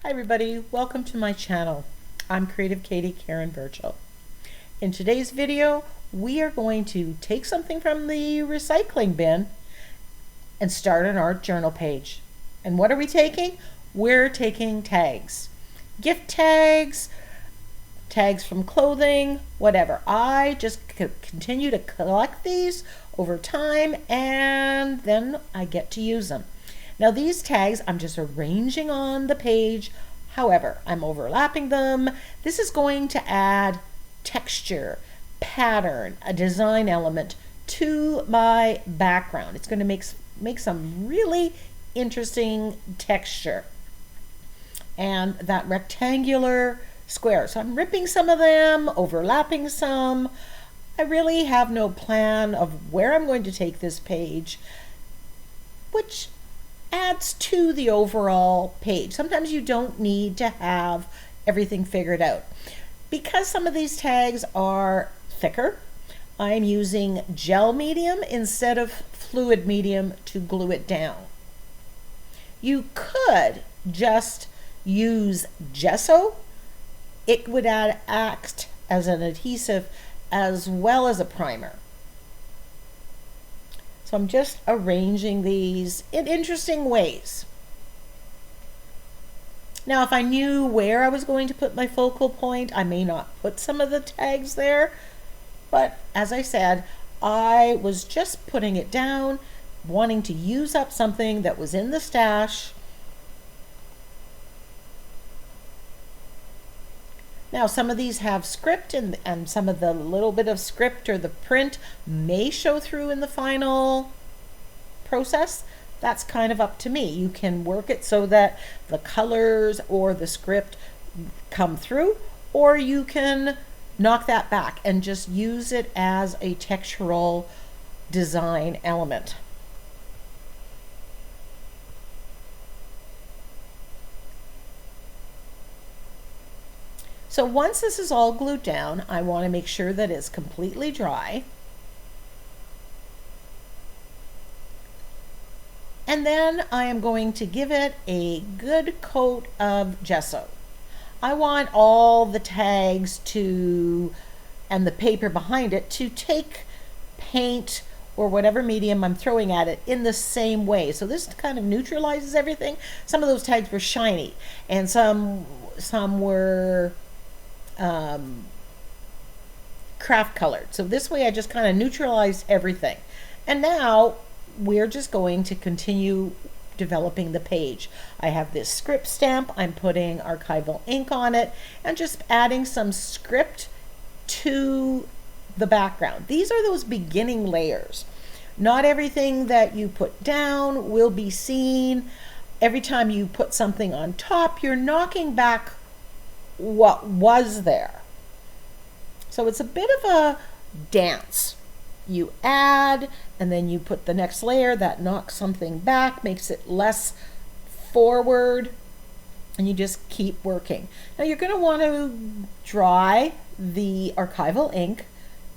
Hi everybody, welcome to my channel. I'm Creative Katie Karen Burchill. In today's video, we are going to take something from the recycling bin and start an art journal page. And what are we taking? We're taking tags. Gift tags, tags from clothing, whatever. I just continue to collect these over time and then I get to use them. Now these tags I'm just arranging on the page, however, I'm overlapping them. This is going to add texture, pattern, a design element to my background. It's going to make some really interesting texture. And that rectangular square. So I'm ripping some of them, overlapping some. I really have no plan of where I'm going to take this page, which adds to the overall page. Sometimes you don't need to have everything figured out. Because some of these tags are thicker, I'm using gel medium instead of fluid medium to glue it down. You could just use gesso. It would act as an adhesive as well as a primer. So I'm just arranging these in interesting ways. Now, if I knew where I was going to put my focal point, I may not put some of the tags there. But as I said, I was just putting it down, wanting to use up something that was in the stash. Now, some of these have script and some of the little bit of script or the print may show through in the final process. That's kind of up to me. You can work it so that the colors or the script come through, or you can knock that back and just use it as a textural design element. So once this is all glued down, I want to make sure that it's completely dry. And then I am going to give it a good coat of gesso. I want all the tags and the paper behind it to take paint or whatever medium I'm throwing at it in the same way. So this kind of neutralizes everything. Some of those tags were shiny and some were craft colored. So this way I just kind of neutralized everything. And now we're just going to continue developing the page. I have this script stamp. I'm putting archival ink on it and just adding some script to the background. These are those beginning layers. Not everything that you put down will be seen. Every time you put something on top, you're knocking back what was there. So it's a bit of a dance. You add and then you put the next layer that knocks something back, makes it less forward, and you just keep working. Now you're going to want to dry the archival ink.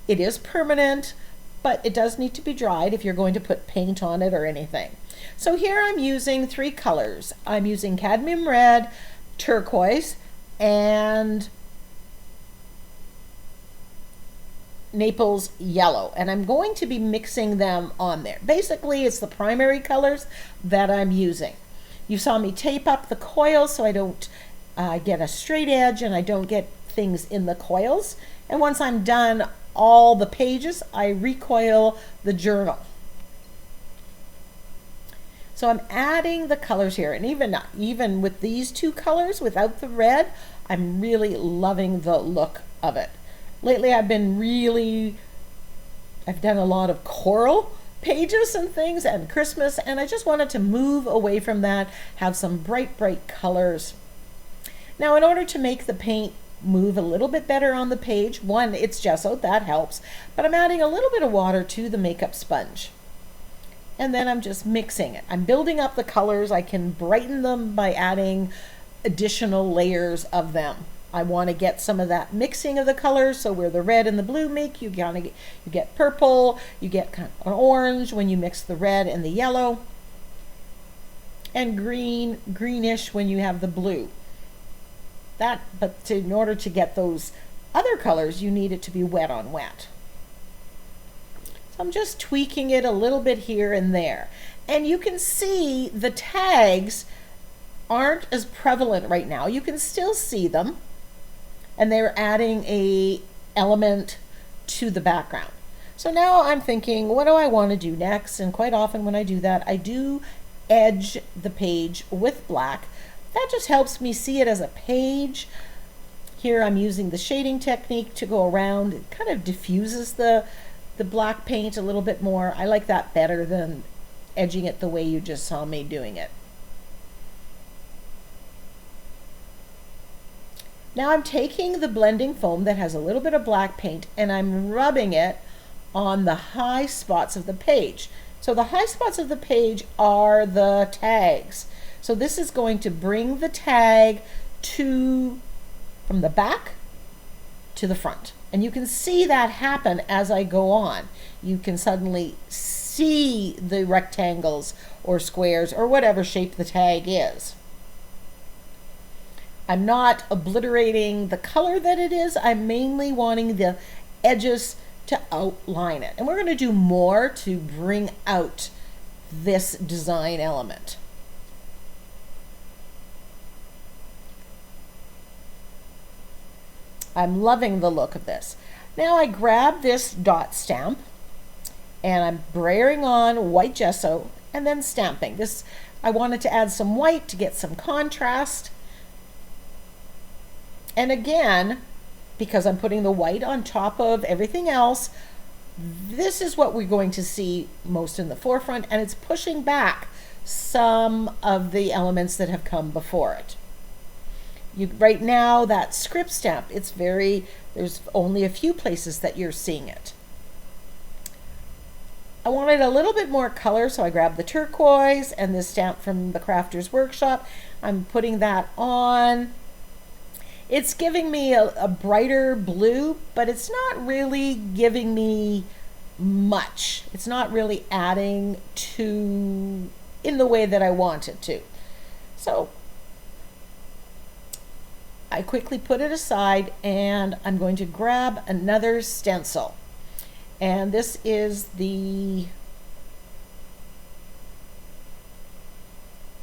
It is permanent, but it does need to be dried if you're going to put paint on it or anything. So here I'm using 3 colors. I'm using cadmium red, turquoise, and Naples yellow, and I'm going to be mixing them on there. Basically, it's the primary colors that I'm using. You saw me tape up the coils so I don't get a straight edge and I don't get things in the coils. And once I'm done all the pages, I recoil the journal. So I'm adding the colors here, and even with these 2 colors without the red, I'm really loving the look of it. Lately I've done a lot of coral pages and things and Christmas, and I just wanted to move away from that, have some bright colors. Now in order to make the paint move a little bit better on the page, one, it's gesso, that helps, but I'm adding a little bit of water to the makeup sponge. And then I'm just mixing it. I'm building up the colors. I can brighten them by adding additional layers of them. I want to get some of that mixing of the colors, so where the red and the blue meet, you get purple, you get kind of an orange when you mix the red and the yellow, and greenish when you have the blue. But in order to get those other colors, you need it to be wet on wet. So I'm just tweaking it a little bit here and there. And you can see the tags aren't as prevalent right now. You can still see them, and they're adding a element to the background. So now I'm thinking, what do I want to do next? And quite often when I do that, I do edge the page with black. That just helps me see it as a page. Here I'm using the shading technique to go around. It kind of diffuses the black paint a little bit more. I like that better than edging it the way you just saw me doing it. Now I'm taking the blending foam that has a little bit of black paint and I'm rubbing it on the high spots of the page. So the high spots of the page are the tags. So this is going to bring the tag from the back to the front. And you can see that happen as I go on. You can suddenly see the rectangles or squares or whatever shape the tag is. I'm not obliterating the color that it is. I'm mainly wanting the edges to outline it. And we're going to do more to bring out this design element. I'm loving the look of this. Now I grab this dot stamp and I'm brayering on white gesso and then stamping. This, I wanted to add some white to get some contrast. And again, because I'm putting the white on top of everything else, this is what we're going to see most in the forefront, and it's pushing back some of the elements that have come before it. Right now, that script stamp, there's only a few places that you're seeing it. I wanted a little bit more color, so I grabbed the turquoise and this stamp from the Crafter's Workshop. I'm putting that on. It's giving me a brighter blue, but it's not really giving me much. It's not really adding to in the way that I want it to. So I quickly put it aside and I'm going to grab another stencil. And this is the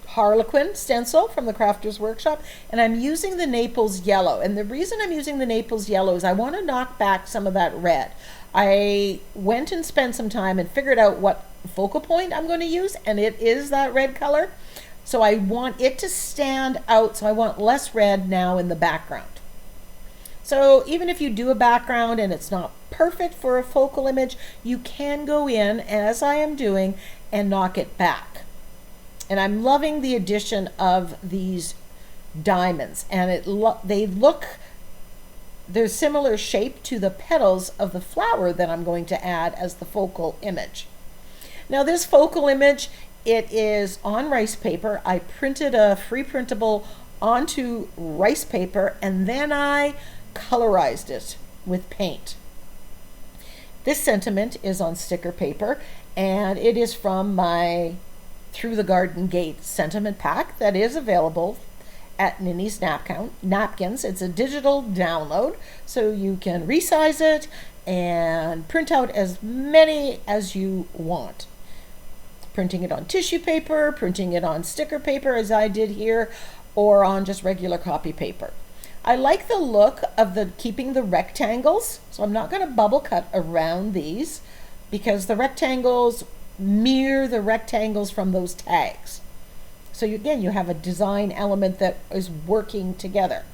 Harlequin stencil from the Crafter's Workshop, and I'm using the Naples yellow. And the reason I'm using the Naples yellow is I want to knock back some of that red. I went and spent some time and figured out what focal point I'm going to use, and it is that red color. So I want it to stand out, so I want less red now in the background. So even if you do a background and it's not perfect for a focal image, you can go in, as I am doing, and knock it back. And I'm loving the addition of these diamonds, and they're similar shape to the petals of the flower that I'm going to add as the focal image. Now this focal image, it is on rice paper. I printed a free printable onto rice paper and then I colorized it with paint. This sentiment is on sticker paper and it is from my Through the Garden Gate sentiment pack that is available at Ninny's Napkins. It's a digital download, so you can resize it and print out as many as you want. Printing it on tissue paper, printing it on sticker paper as I did here, or on just regular copy paper. I like the look of keeping the rectangles, so I'm not going to bubble cut around these because the rectangles mirror the rectangles from those tags. So again, you have a design element that is working together.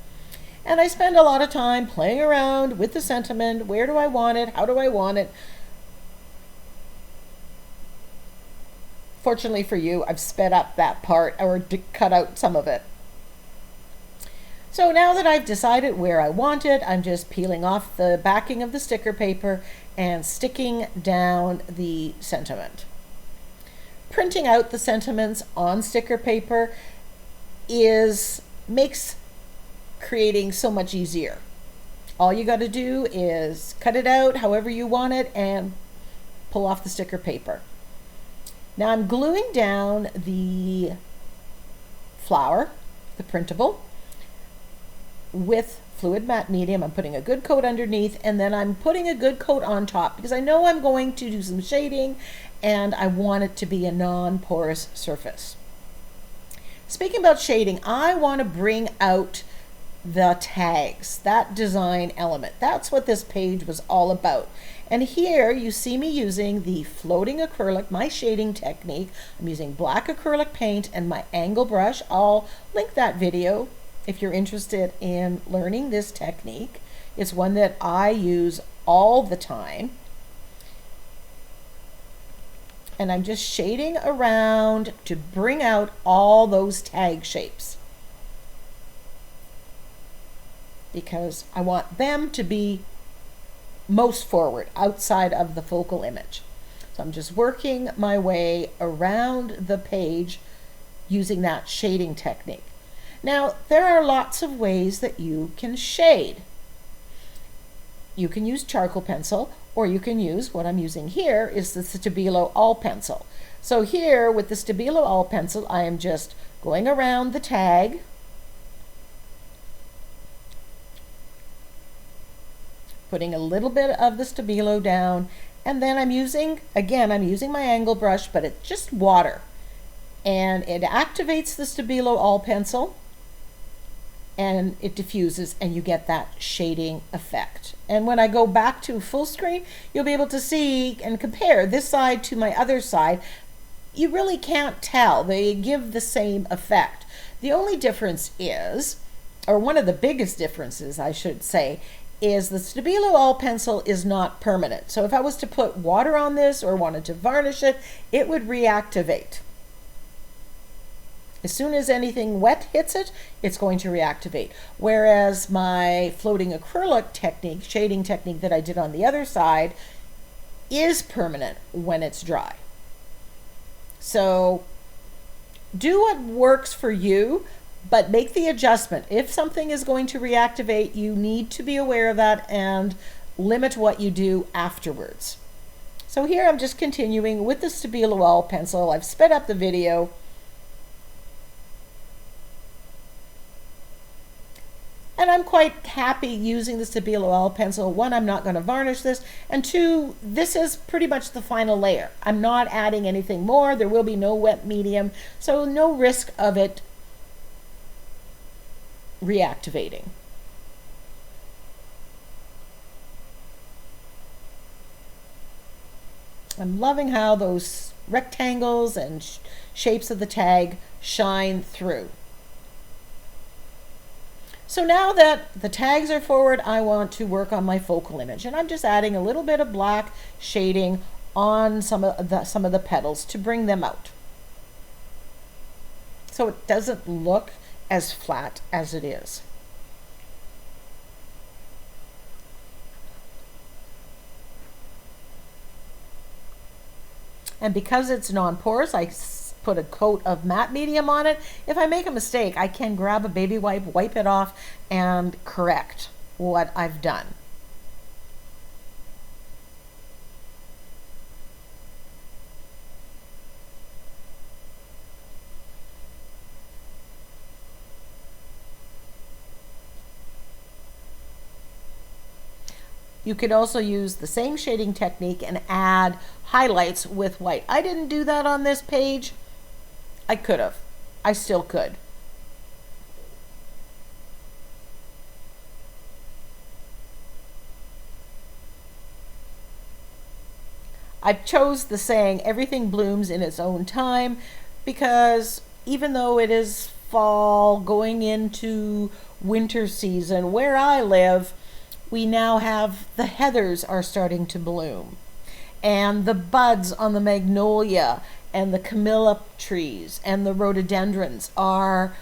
And I spend a lot of time playing around with the sentiment. Where do I want it? How do I want it? Fortunately for you, I've sped up that part or cut out some of it. So now that I've decided where I want it, I'm just peeling off the backing of the sticker paper and sticking down the sentiment. Printing out the sentiments on sticker paper makes creating so much easier. All you got to do is cut it out however you want it and pull off the sticker paper. Now I'm gluing down the flower, the printable. with fluid matte medium. I'm putting a good coat underneath, and then I'm putting a good coat on top because I know I'm going to do some shading and I want it to be a non-porous surface. Speaking about shading, I want to bring out the tags, that design element. That's what this page was all about. And here you see me using the floating acrylic, my shading technique. I'm using black acrylic paint and my angle brush. I'll link that video if you're interested in learning this technique. It's one that I use all the time. And I'm just shading around to bring out all those tag shapes, because I want them to be most forward outside of the focal image. So I'm just working my way around the page using that shading technique. Now, there are lots of ways that you can shade. You can use charcoal pencil, or you can use, what I'm using here is the Stabilo All Pencil. So here with the Stabilo All Pencil, I am just going around the tag, putting a little bit of the Stabilo down, and then I'm using my angle brush, but it's just water. And it activates the Stabilo All Pencil, and it diffuses, and you get that shading effect. And when I go back to full screen, you'll be able to see and compare this side to my other side. You really can't tell. They give the same effect. The only difference is, or one of the biggest differences, I should say, is the Stabilo All Pencil is not permanent. So if I was to put water on this or wanted to varnish it, it would reactivate. As soon as anything wet hits it, it's going to reactivate. Whereas my floating acrylic technique, shading technique that I did on the other side, is permanent when it's dry. So do what works for you, but make the adjustment. If something is going to reactivate, you need to be aware of that and limit what you do afterwards. So here I'm just continuing with the Stabilo All Pencil. I've sped up the video. And I'm quite happy using the Stabilo All Pencil. One, I'm not going to varnish this, and two, this is pretty much the final layer. I'm not adding anything more. There will be no wet medium, so no risk of it reactivating. I'm loving how those rectangles and shapes of the tag shine through. So now that the tags are forward, I want to work on my focal image, and I'm just adding a little bit of black shading on some of the petals to bring them out, so it doesn't look as flat as it is. And because it's non-porous, I put a coat of matte medium on it. If I make a mistake, I can grab a baby wipe, wipe it off, and correct what I've done. You could also use the same shading technique and add highlights with white. I didn't do that on this page. I could have. I still could. I chose the saying, everything blooms in its own time, because even though it is fall going into winter season, where I live, we now have the heathers are starting to bloom, and the buds on the magnolia and the camellia trees and the rhododendrons are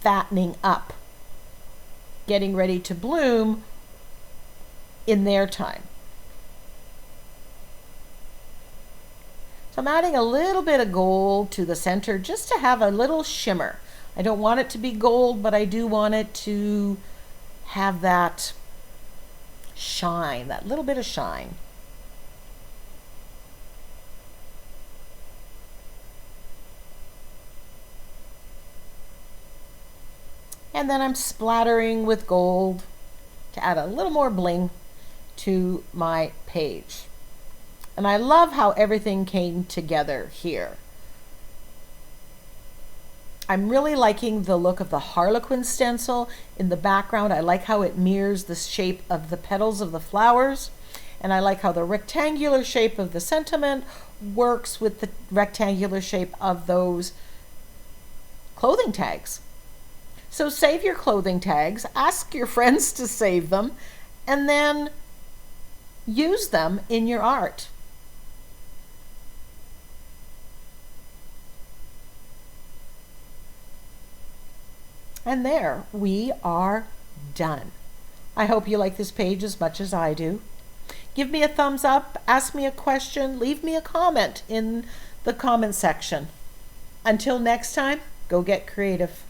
fattening up, getting ready to bloom in their time. So I'm adding a little bit of gold to the center just to have a little shimmer. I don't want it to be gold, but I do want it to have that shine, that little bit of shine. And then I'm splattering with gold to add a little more bling to my page. And I love how everything came together here. I'm really liking the look of the Harlequin stencil in the background. I like how it mirrors the shape of the petals of the flowers. And I like how the rectangular shape of the sentiment works with the rectangular shape of those clothing tags. So save your clothing tags, ask your friends to save them, and then use them in your art. And there, we are done. I hope you like this page as much as I do. Give me a thumbs up, ask me a question, leave me a comment in the comment section. Until next time, go get creative.